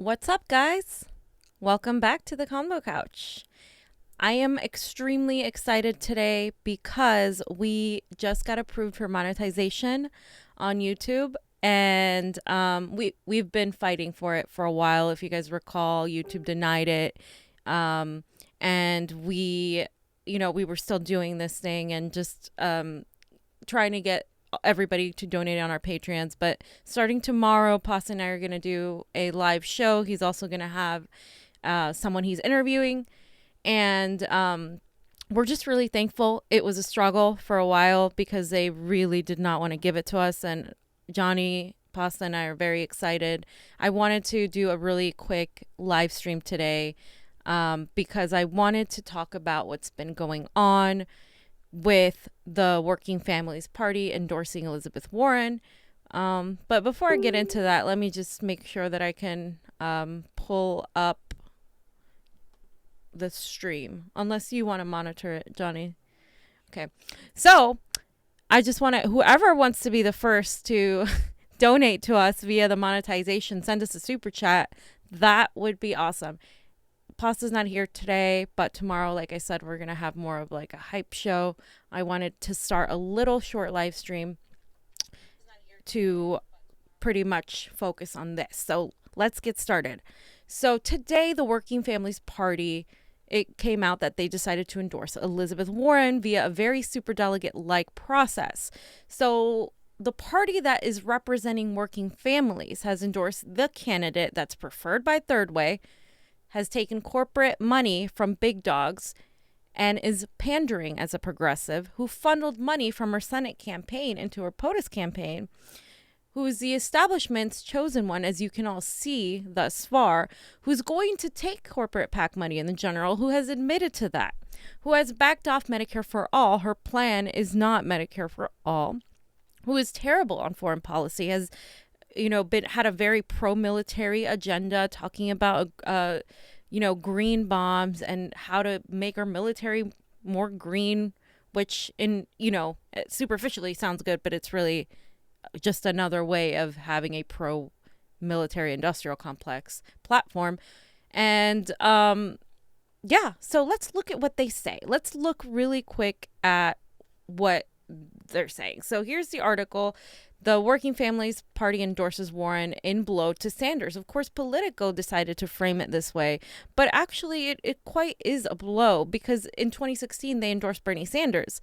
What's up, guys? Welcome back to the CONVO couch. I am extremely excited today because we just got approved for monetization on YouTube, and we've been fighting for it for a while. If you guys recall, YouTube denied it, and we were still doing this thing and just trying to get everybody to donate on our Patreons. But starting tomorrow, Pasta and I are going to do a live show. He's also going to have someone he's interviewing. And we're just really thankful. It was a struggle for a while because they really did not want to give it to us. And Jonny, Pasta, and I are very excited. I wanted to do a really quick live stream today because I wanted to talk about what's been going on with the Working Families Party endorsing Elizabeth Warren. But before I get into that, let me just make sure that I can pull up the stream, unless you want to monitor it, Jonny. Okay. So I just want to, whoever wants to be the first to donate to us via the monetization, send us a super chat. That would be awesome. Pasta's not here today, but tomorrow, like I said, we're going to have more of like a hype show. I wanted to start a little short live stream to pretty much focus on this. So let's get started. So today, the Working Families Party, it came out that they decided to endorse Elizabeth Warren via a very superdelegate-like process. So the party that is representing working families has endorsed the candidate that's preferred by Third Way, has taken corporate money from big dogs, and is pandering as a progressive who funneled money from her Senate campaign into her POTUS campaign, who is the establishment's chosen one, as you can all see thus far, who's going to take corporate PAC money in the general, who has admitted to that, who has backed off Medicare for all. Her plan is not Medicare for all, who is terrible on foreign policy, has had a very pro-military agenda, talking about, green bombs and how to make our military more green, which superficially sounds good, but it's really just another way of having a pro-military industrial complex platform. And, so let's look at what they say. Let's look really quick at what they're saying. So here's the article. The Working Families Party endorses Warren in blow to Sanders. Of course, Politico decided to frame it this way, but actually it quite is a blow because in 2016 they endorsed Bernie Sanders.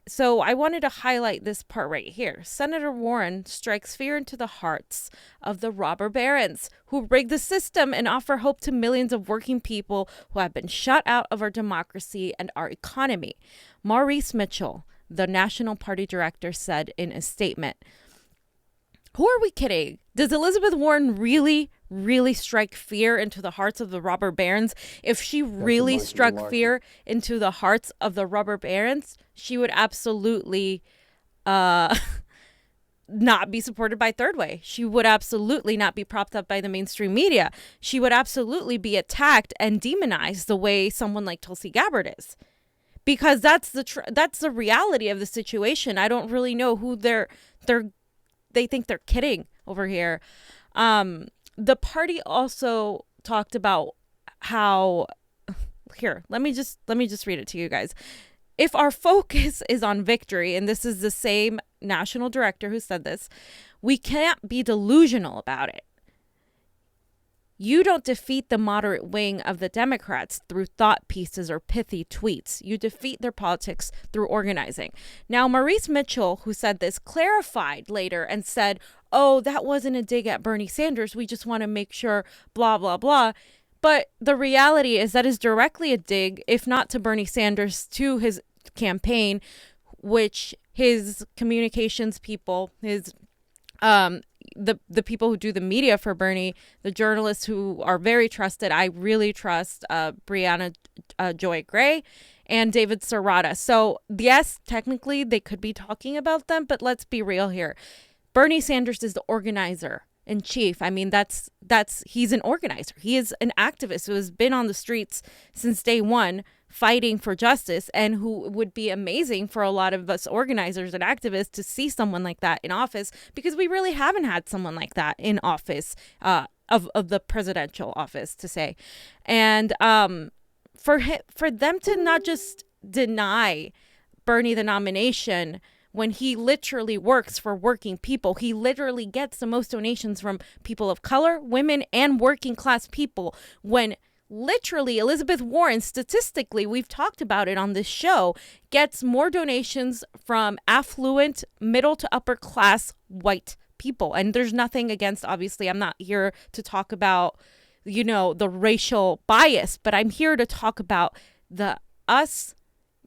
So I wanted to highlight this part right here. Senator Warren strikes fear into the hearts of the robber barons who rig the system and offer hope to millions of working people who have been shut out of our democracy and our economy. Maurice Mitchell, the National Party director, said in a statement. Who are we kidding? Does Elizabeth Warren really strike fear into the hearts of the robber barons? If she really struck fear into the hearts of the robber barons, she would absolutely not be supported by Third Way. She would absolutely not be propped up by the mainstream media. She would absolutely be attacked and demonized the way someone like Tulsi Gabbard is. Because that's the reality of the situation. I don't really know who they think they're kidding over here. The party also talked about how, here, let me just read it to you guys. If our focus is on victory, and this is the same national director who said this, we can't be delusional about it. You don't defeat the moderate wing of the Democrats through thought pieces or pithy tweets. You defeat their politics through organizing. Now, Maurice Mitchell, who said this, clarified later and said, oh, that wasn't a dig at Bernie Sanders. We just want to make sure, blah, blah, blah. But the reality is that is directly a dig, if not to Bernie Sanders, to his campaign, which his communications people, his the people who do the media for Bernie, the journalists who are very trusted. I really trust Brianna Joy Gray and David Serrata. So yes, technically they could be talking about them, but let's be real here. Bernie Sanders is the organizer in chief. I mean, he's an organizer. He is an activist who has been on the streets since day one fighting for justice, and who would be amazing for a lot of us organizers and activists to see someone like that in office, because we really haven't had someone like that in office of the presidential office to say. And for them to not just deny Bernie the nomination when he literally works for working people. He literally gets the most donations from people of color, women, and working class people. When literally Elizabeth Warren, statistically, we've talked about it on this show, gets more donations from affluent, middle to upper class white people. And there's nothing against, obviously, I'm not here to talk about, the racial bias, but I'm here to talk about the us,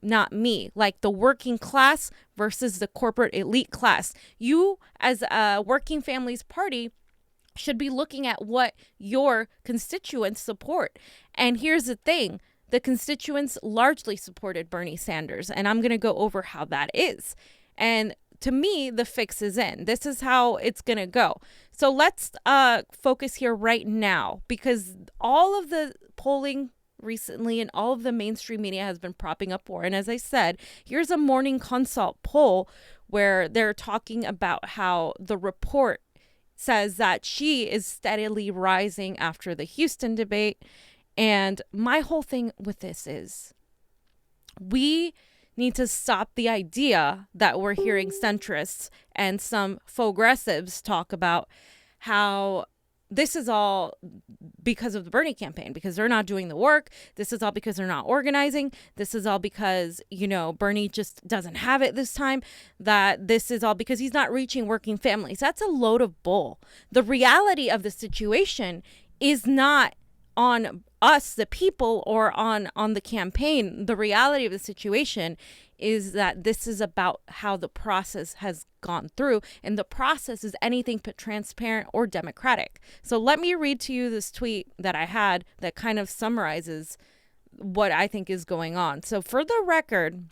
not me, like the working class versus the corporate elite class. You, as a working families party, should be looking at what your constituents support. And here's the thing. The constituents largely supported Bernie Sanders, and I'm going to go over how that is. And to me, the fix is in. This is how it's going to go. So let's focus here right now, because all of the polling recently and all of the mainstream media has been propping up war. And as I said, here's a Morning Consult poll where they're talking about how the report says that she is steadily rising after the Houston debate. And my whole thing with this is we need to stop the idea that we're hearing centrists and some progressives talk about how this is all because of the Bernie campaign, because they're not doing the work. This is all because they're not organizing. This is all because, Bernie just doesn't have it this time. That this is all because he's not reaching working families. That's a load of bull. The reality of the situation is not on us, the people, or on the campaign. The reality of the situation is that this is about how the process has gone through, and the process is anything but transparent or democratic. So let me read to you this tweet that I had that kind of summarizes what I think is going on. So for the record,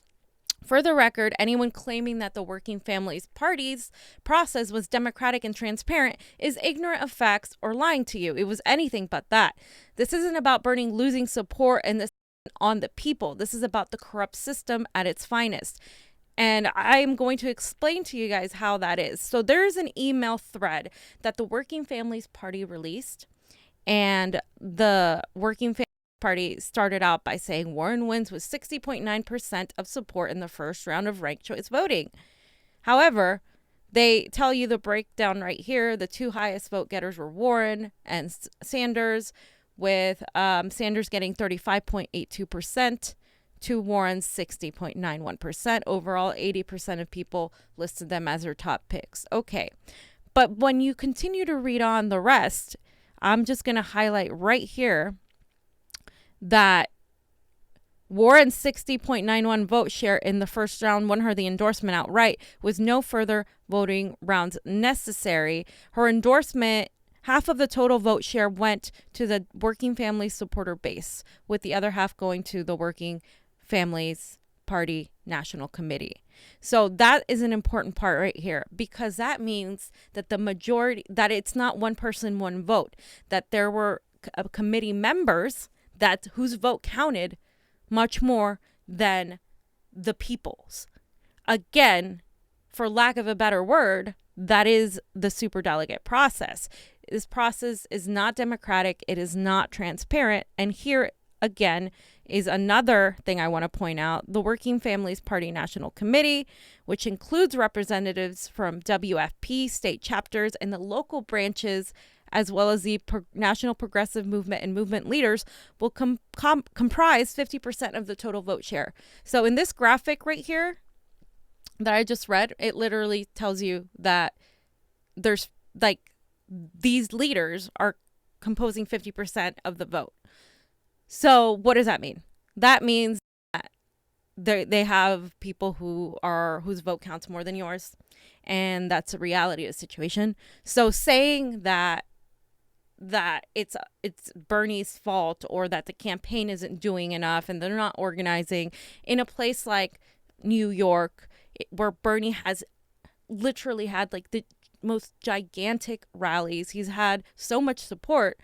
anyone claiming that the Working Families Party's process was democratic and transparent is ignorant of facts or lying to you. It was anything but that. This isn't about Bernie losing support and this on the people. This is about the corrupt system at its finest. And I'm going to explain to you guys how that is. So there's an email thread that the Working Families Party released, and the Working Families Party started out by saying Warren wins with 60.9% of support in the first round of ranked choice voting. However, they tell you the breakdown right here. The two highest vote getters were Warren and Sanders, with Sanders getting 35.82% to Warren's 60.91%. Overall, 80% of people listed them as their top picks. Okay, but when you continue to read on the rest, I'm just going to highlight right here that Warren's 60.91 vote share in the first round won her the endorsement outright, with no further voting rounds necessary. Her endorsement, half of the total vote share went to the Working Families supporter base, with the other half going to the Working Families Party National Committee. So that is an important part right here, because that means that the majority, that it's not one person, one vote, that there were committee members whose vote counted much more than the people's. Again, for lack of a better word, that is the superdelegate process. This process is not democratic. It is not transparent. And here again is another thing I want to point out. The Working Families Party National Committee, which includes representatives from WFP, state chapters, and the local branches, as well as the National Progressive Movement and movement leaders, will comprise 50% of the total vote share. So in this graphic right here that I just read, it literally tells you that there's these leaders are composing 50% of the vote. So what does that mean? That means that they have people whose vote counts more than yours, and that's a reality of the situation. So saying that it's Bernie's fault, or that the campaign isn't doing enough and they're not organizing in a place like New York, where Bernie has literally had the most gigantic rallies. He's had so much support.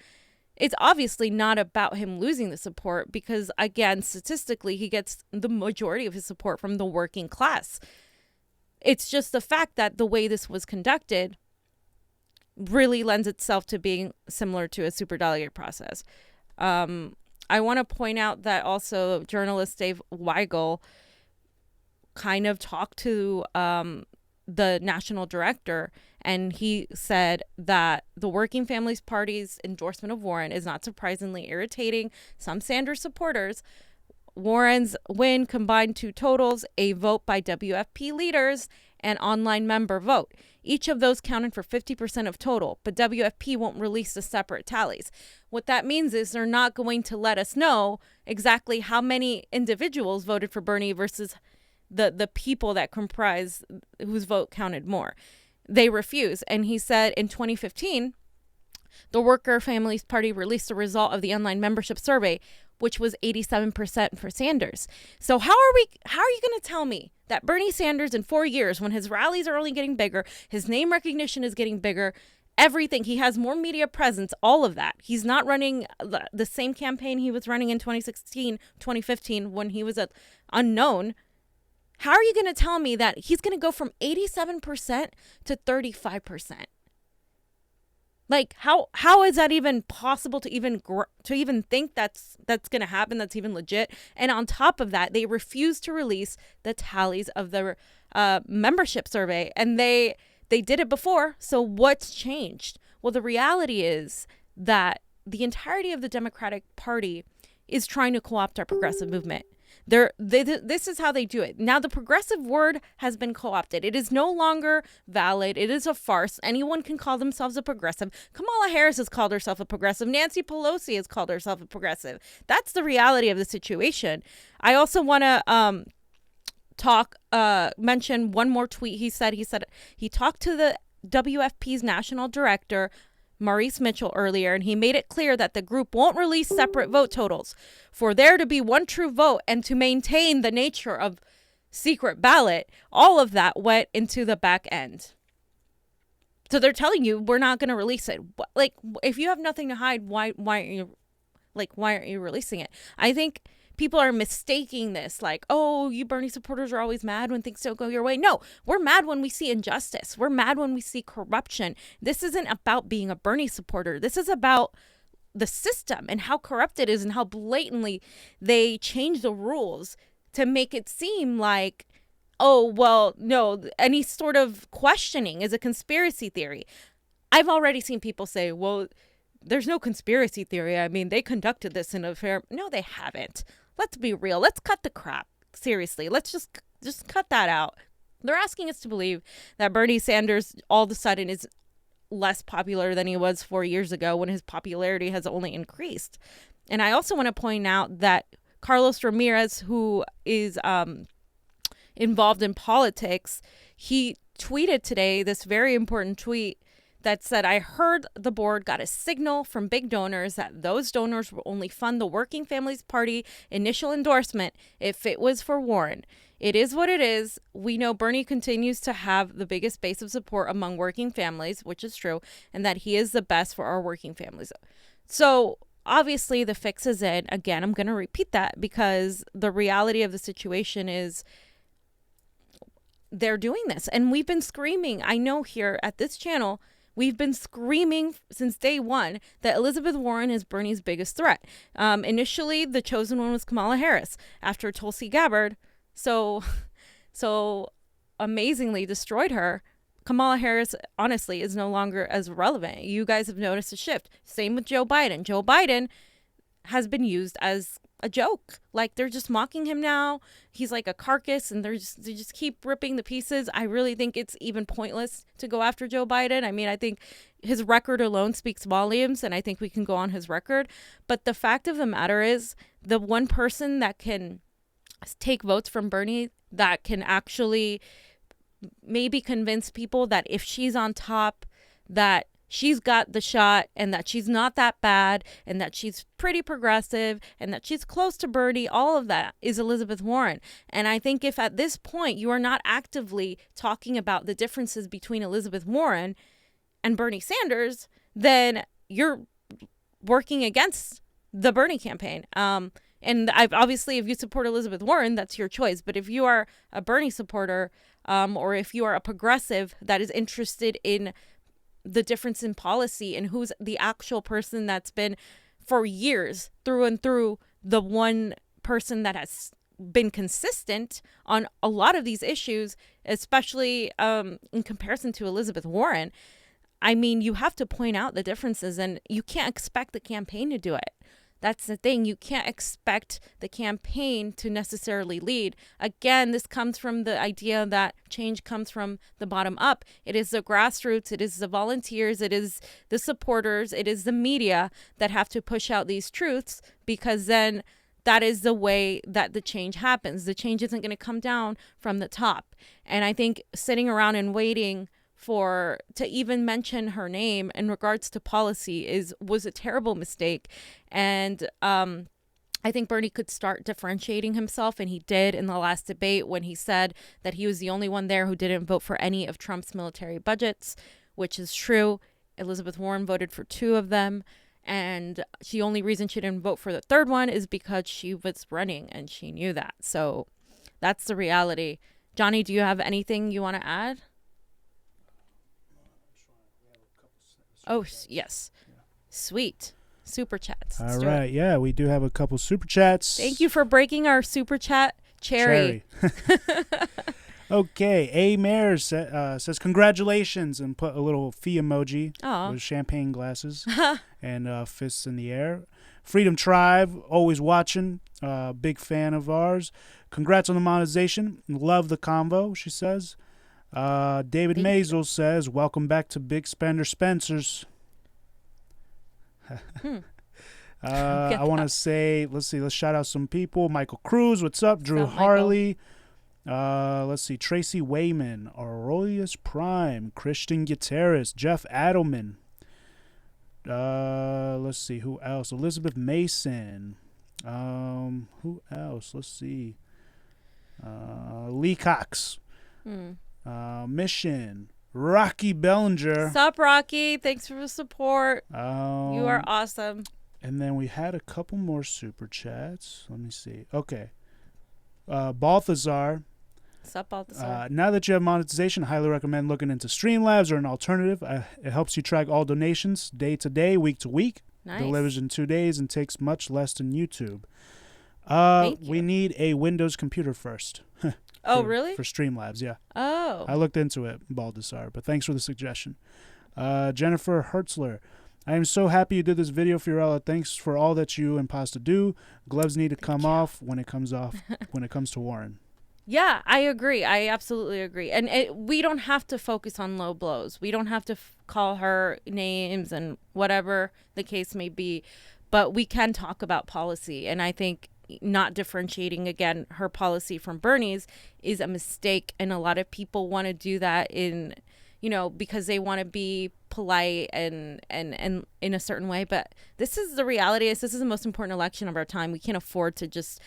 It's obviously not about him losing the support, because again, statistically, he gets the majority of his support from the working class. It's just the fact that the way this was conducted, really lends itself to being similar to a superdelegate process. I want to point out that also journalist Dave Weigel kind of talked to the national director, and he said that the Working Families Party's endorsement of Warren is not surprisingly irritating some Sanders supporters. Warren's win combined two totals, a vote by WFP leaders and online member vote. Each of those counted for 50% of total, but WFP won't release the separate tallies. What that means is they're not going to let us know exactly how many individuals voted for Bernie versus the people that comprise whose vote counted more. They refuse. And he said in 2015, the Worker Families Party released the result of the online membership survey, which was 87% for Sanders. So how are you going to tell me that Bernie Sanders in 4 years, when his rallies are only getting bigger, his name recognition is getting bigger, everything, he has more media presence, all of that. He's not running the same campaign he was running in 2016, 2015 when he was unknown. How are you going to tell me that he's going to go from 87% to 35%? Like, how is that even possible to even think that's going to happen? That's even legit. And on top of that, they refuse to release the tallies of the membership survey, and they did it before. So what's changed? Well, the reality is that the entirety of the Democratic Party is trying to co-opt our progressive movement. This is how they do it. Now, the progressive word has been co-opted. It is no longer valid. It is a farce. Anyone can call themselves a progressive. Kamala Harris has called herself a progressive. Nancy Pelosi has called herself a progressive. That's the reality of the situation. I also want to mention one more tweet. He said he talked to the WFP's national director, Maurice Mitchell, earlier, and he made it clear that the group won't release separate vote totals. For there to be one true vote and to maintain the nature of secret ballot, all of that went into the back end. So they're telling you we're not going to release it. Like, if you have nothing to hide, why aren't you releasing it? I think people are mistaking this, like, oh, you Bernie supporters are always mad when things don't go your way. No, we're mad when we see injustice. We're mad when we see corruption. This isn't about being a Bernie supporter. This is about the system and how corrupt it is and how blatantly they change the rules to make it seem like, oh, well, no, any sort of questioning is a conspiracy theory. I've already seen people say, well, there's no conspiracy theory. I mean, they conducted this in a fair... No, they haven't. Let's be real. Let's cut the crap. Seriously, let's just cut that out. They're asking us to believe that Bernie Sanders all of a sudden is less popular than he was 4 years ago when his popularity has only increased. And I also want to point out that Carlos Ramirez, who is involved in politics, he tweeted today this very important tweet that said, I heard the board got a signal from big donors that those donors will only fund the Working Families Party initial endorsement if it was for Warren. It is what it is. We know Bernie continues to have the biggest base of support among working families, which is true, and that he is the best for our working families. So obviously the fix is in. Again, I'm going to repeat that because the reality of the situation is they're doing this. And we've been screaming, I know here at this channel, we've been screaming since day one that Elizabeth Warren is Bernie's biggest threat. Initially, the chosen one was Kamala Harris after Tulsi Gabbard so amazingly destroyed her. Kamala Harris, honestly, is no longer as relevant. You guys have noticed a shift. Same with Joe Biden. Joe Biden has been used as a joke. Like, they're just mocking him now. He's like a carcass, and they just keep ripping the pieces. I really think it's even pointless to go after Joe Biden. I mean, I think his record alone speaks volumes, and I think we can go on his record. But the fact of the matter is, the one person that can take votes from Bernie, that can actually maybe convince people that if she's on top, that she's got the shot and that she's not that bad and that she's pretty progressive and that she's close to Bernie, all of that is Elizabeth Warren. And I think if at this point you are not actively talking about the differences between Elizabeth Warren and Bernie Sanders, then you're working against the Bernie campaign. And obviously, if you support Elizabeth Warren, that's your choice. But if you are a Bernie supporter, or if you are a progressive that is interested in the difference in policy and who's the actual person that's been for years through and through the one person that has been consistent on a lot of these issues, especially in comparison to Elizabeth Warren. I mean, you have to point out the differences, and you can't expect the campaign to do it. That's the thing. You can't expect the campaign to necessarily lead. Again, this comes from the idea that change comes from the bottom up. It is the grassroots. It is the volunteers. It is the supporters. It is the media that have to push out these truths, because then that is the way that the change happens. The change isn't going to come down from the top. And I think sitting around and waiting to even mention her name in regards to policy was a terrible mistake. And I think Bernie could start differentiating himself, and he did in the last debate when he said that he was the only one there who didn't vote for any of Trump's military budgets, which is true. Elizabeth Warren voted for 2 of them, and the only reason she didn't vote for the third one is because she was running and she knew that. So that's the reality. Jonny, do you have anything you want to add? Oh, yes. Sweet. Super chats. All right. Yeah, we do have a couple super chats. Thank you for breaking our super chat cherry. Okay. A. Mayer says congratulations and put a little fee emoji with champagne glasses and fists in the air. Freedom Tribe, always watching. Big fan of ours. Congrats on the monetization. Love the convo, she says. David Maisel says, welcome back to Big Spender Spencer's. I want to say, let's shout out some people. Michael Cruz, what's up? Drew Harley. Let's see, Tracy Wayman, Aurelius Prime, Christian Gutierrez, Jeff Adelman. Let's see, who else? Elizabeth Mason. Who else? Let's see. Lee Cox. Mission. Rocky Bellinger. Sup, Rocky? Thanks for the support. You are awesome. And then we had a couple more super chats. Let me see. Okay. Balthazar. Sup, Balthazar? Now that you have monetization, I highly recommend looking into Streamlabs or an alternative. It helps you track all donations day to day, week to week. Nice. Delivers in 2 days and takes much less than YouTube. We need a Windows computer first. Really? For Streamlabs, yeah. Oh. I looked into it, Baldassar, but thanks for the suggestion. Jennifer Hertzler. I am so happy you did this video, Fiorella. Thanks for all that you and Pasta do. Gloves need to come off when it comes to Warren. Yeah, I agree. I absolutely agree. And we don't have to focus on low blows. We don't have to call her names and whatever the case may be. But we can talk about policy. And I think not differentiating, again, her policy from Bernie's is a mistake. And a lot of people want to do that because they want to be polite and in a certain way. But this is the reality. This is the most important election of our time. We can't afford to just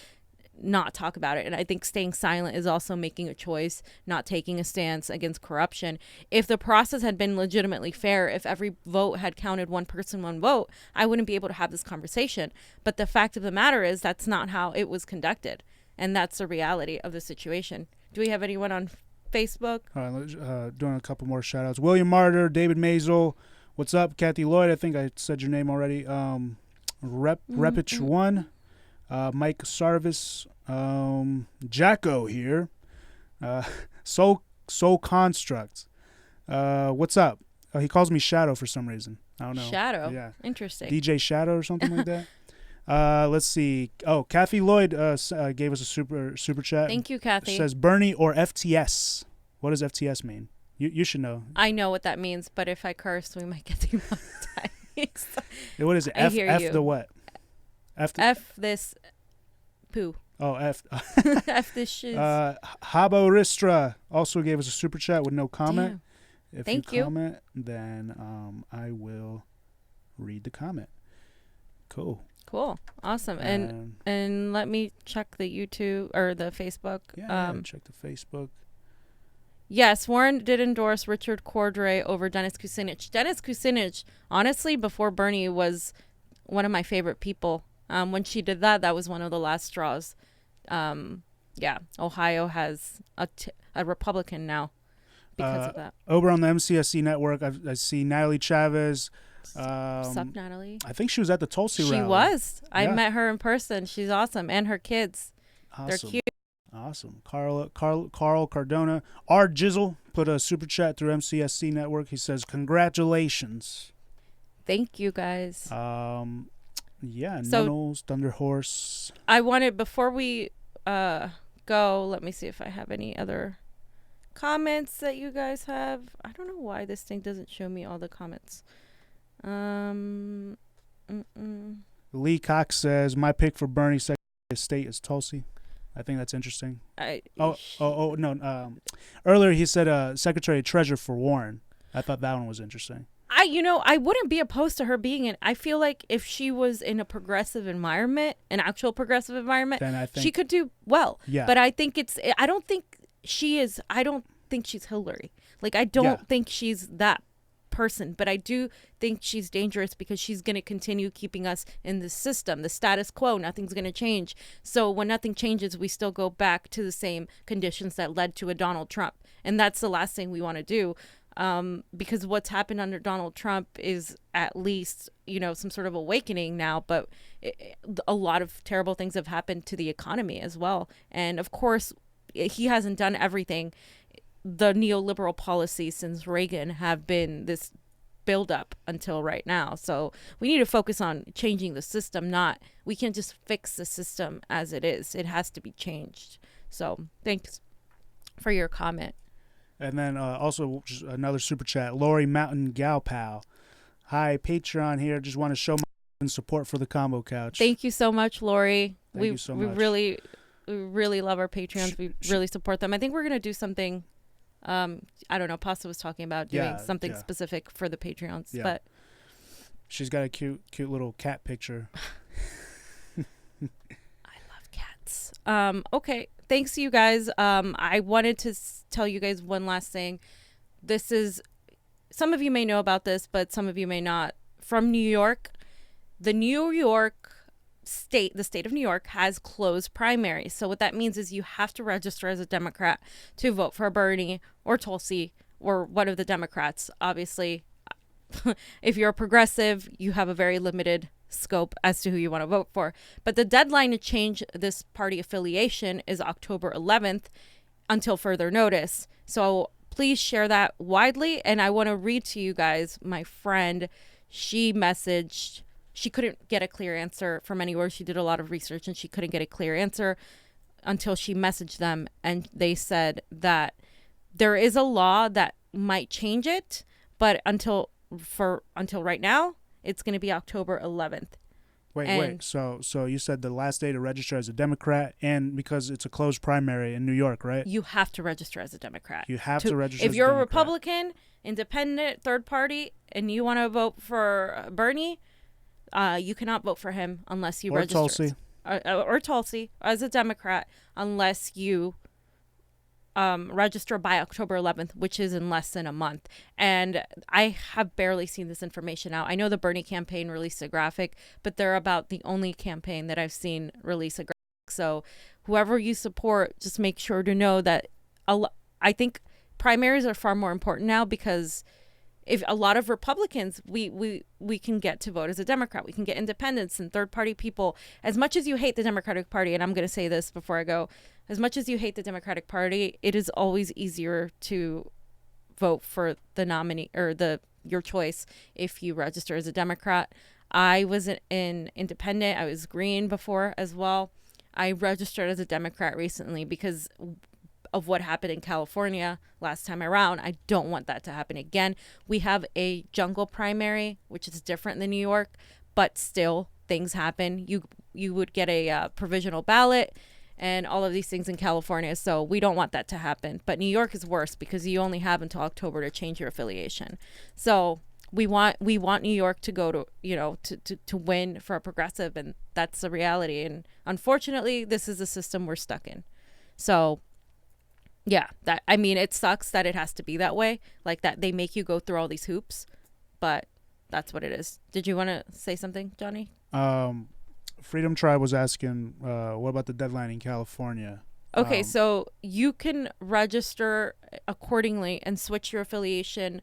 not talk about it. And I think staying silent is also making a choice, not taking a stance against corruption. If the process had been legitimately fair, if every vote had counted one person, one vote, I wouldn't be able to have this conversation. But the fact of the matter is that's not how it was conducted. And that's the reality of the situation. Do we have anyone on Facebook? Doing a couple more shout outs. William Martyr, David Maisel. What's up? Kathy Lloyd. I think I said your name already. Repich One. Mike Sarvis, Jacko here, Soul Construct. What's up? He calls me Shadow for some reason. I don't know. Shadow? Yeah. Interesting. DJ Shadow or something like that. Let's see. Oh, Kathy Lloyd gave us a super chat. Thank you, Kathy. Says Bernie or FTS. What does FTS mean? You should know. I know what that means, but if I curse, we might get demonetized. What is it? F the what? F this poo. Oh, F. F this shiz. Haboristra also gave us a super chat with no comment. Damn. If Thank you comment, then I will read the comment. Cool. Awesome. And let me check the YouTube or the Facebook. Yeah, check the Facebook. Yes, Warren did endorse Richard Cordray over Dennis Kucinich. Dennis Kucinich, honestly, before Bernie, was one of my favorite people. When she did that was one of the last straws. Ohio has a Republican now because of that. Over on the MCSC network, I see Natalie Chavez. Sup, Natalie? I think she was at the Tulsi rally. She was. I met her in person. She's awesome. And her kids. Awesome. They're cute. Awesome. Carl Cardona. R. Jizzle put a super chat through MCSC network. He says, congratulations. Thank you, guys. Yeah, so, Nunnels, Thunder Horse. I wanted, before we go, let me see if I have any other comments that you guys have. I don't know why this thing doesn't show me all the comments. Lee Cox says, my pick for Bernie Secretary of State is Tulsi. I think that's interesting. No. Earlier he said Secretary of Treasury for Warren. I thought that one was interesting. I wouldn't be opposed to her being in. I feel like if she was in a progressive environment, an actual progressive environment, then I think she could do well. Yeah. But I think I don't think she is. I don't think she's Hillary. Like, I don't think she's that person. But I do think she's dangerous because she's going to continue keeping us in the system, the status quo. Nothing's going to change. So when nothing changes, we still go back to the same conditions that led to a Donald Trump. And that's the last thing we want to do. Because what's happened under Donald Trump is at least, some sort of awakening now, but a lot of terrible things have happened to the economy as well. And of course, he hasn't done everything. The neoliberal policies since Reagan have been this buildup until right now. So we need to focus on changing the system, we can't just fix the system as it is. It has to be changed. So thanks for your comment. And then also just another super chat, Lori Mountain Gal Pal. Hi, Patreon here. Just want to show my support for the Combo Couch. Thank you so much, Lori. Thank you so much. We really love our Patreons. We really support them. I think we're going to do something. I don't know. Pasta was talking about doing something specific for the Patreons. Yeah. But she's got a cute little cat picture. I love cats. Okay. Thanks, you guys. I wanted to tell you guys one last thing. This is, some of you may know about this, but some of you may not. From New York, the state of New York has closed primaries. So what that means is you have to register as a Democrat to vote for Bernie or Tulsi or one of the Democrats. Obviously, if you're a progressive, you have a very limited scope as to who you want to vote for. But the deadline to change this party affiliation is October 11th until further notice. So please share that widely. And I want to read to you guys, my friend, she messaged, she couldn't get a clear answer from anywhere. She did a lot of research and she couldn't get a clear answer until she messaged them. And they said that there is a law that might change it, but until right now, it's going to be October 11th. Wait. So you said the last day to register as a Democrat, and because it's a closed primary in New York, right? You have to register as a Democrat. You have to register if you're a Republican, independent, third party, and you want to vote for Bernie, you cannot vote for him unless you register. Tulsi. Or Tulsi as a Democrat, unless you register by October 11th, which is in less than a month. And I have barely seen this information out. I know the Bernie campaign released a graphic, but they're about the only campaign that I've seen release a graphic. So whoever you support, just make sure to know that I think primaries are far more important now, because if a lot of Republicans, we can get to vote as a Democrat. We can get independents and third party people. As much as you hate the Democratic Party, and I'm going to say this before I go, as much as you hate the Democratic Party, it is always easier to vote for the nominee or your choice if you register as a Democrat. I was an independent. I was green before as well. I registered as a Democrat recently because of what happened in California last time around. I don't want that to happen again. We have a jungle primary, which is different than New York, but still things happen. You would get a provisional ballot and all of these things in California. So we don't want that to happen. But New York is worse because you only have until October to change your affiliation. So we want New York to go to win for a progressive, and that's the reality. And unfortunately, this is the system we're stuck in. So yeah, it sucks that it has to be that way, like that they make you go through all these hoops, but that's what it is. Did you want to say something, Johnny? Freedom Tribe was asking, what about the deadline in California? Okay, so you can register accordingly and switch your affiliation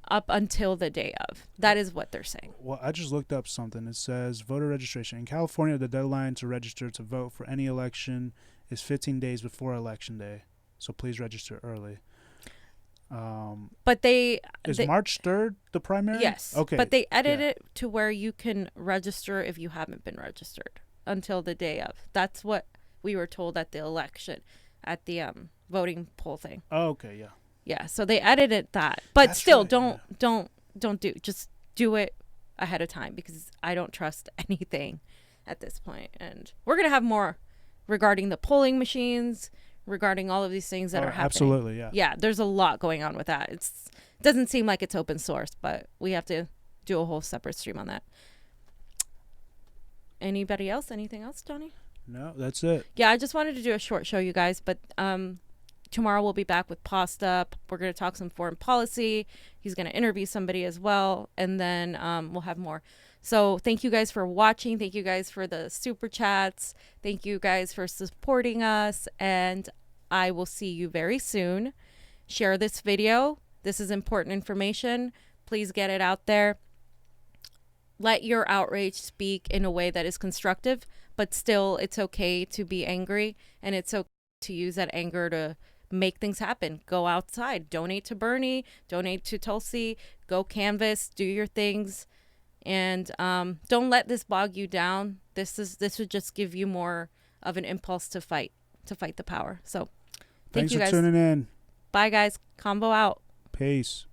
up until the day of. That is what they're saying. Well, I just looked up something. It says voter registration. In California, the deadline to register to vote for any election is 15 days before Election Day. So please register early. But is March 3rd the primary? Yes. Okay. But they edited it to where you can register if you haven't been registered until the day of. That's what we were told at the election, at the voting poll thing. Oh, okay, yeah. Yeah, so they edited that. But that's still, right, don't just do it ahead of time, because I don't trust anything at this point. And we're going to have more regarding the polling machines, regarding all of these things that are happening. Absolutely, yeah. Yeah, there's a lot going on with that. It doesn't seem like it's open source, but we have to do a whole separate stream on that. Anybody else? Anything else, Johnny? No, that's it. Yeah, I just wanted to do a short show, you guys, but tomorrow we'll be back with Pasta. We're going to talk some foreign policy. He's going to interview somebody as well, and then we'll have more. So thank you guys for watching. Thank you guys for the super chats. Thank you guys for supporting us, and I will see you very soon. Share this video. This is important information. Please get it out there. Let your outrage speak in a way that is constructive, but still it's okay to be angry, and it's okay to use that anger to make things happen. Go outside, donate to Bernie, donate to Tulsi, go canvas, do your things, and don't let this bog you down. This would just give you more of an impulse to fight the power. So thank you guys. Thanks for tuning in. Bye guys. CONVO out. Peace.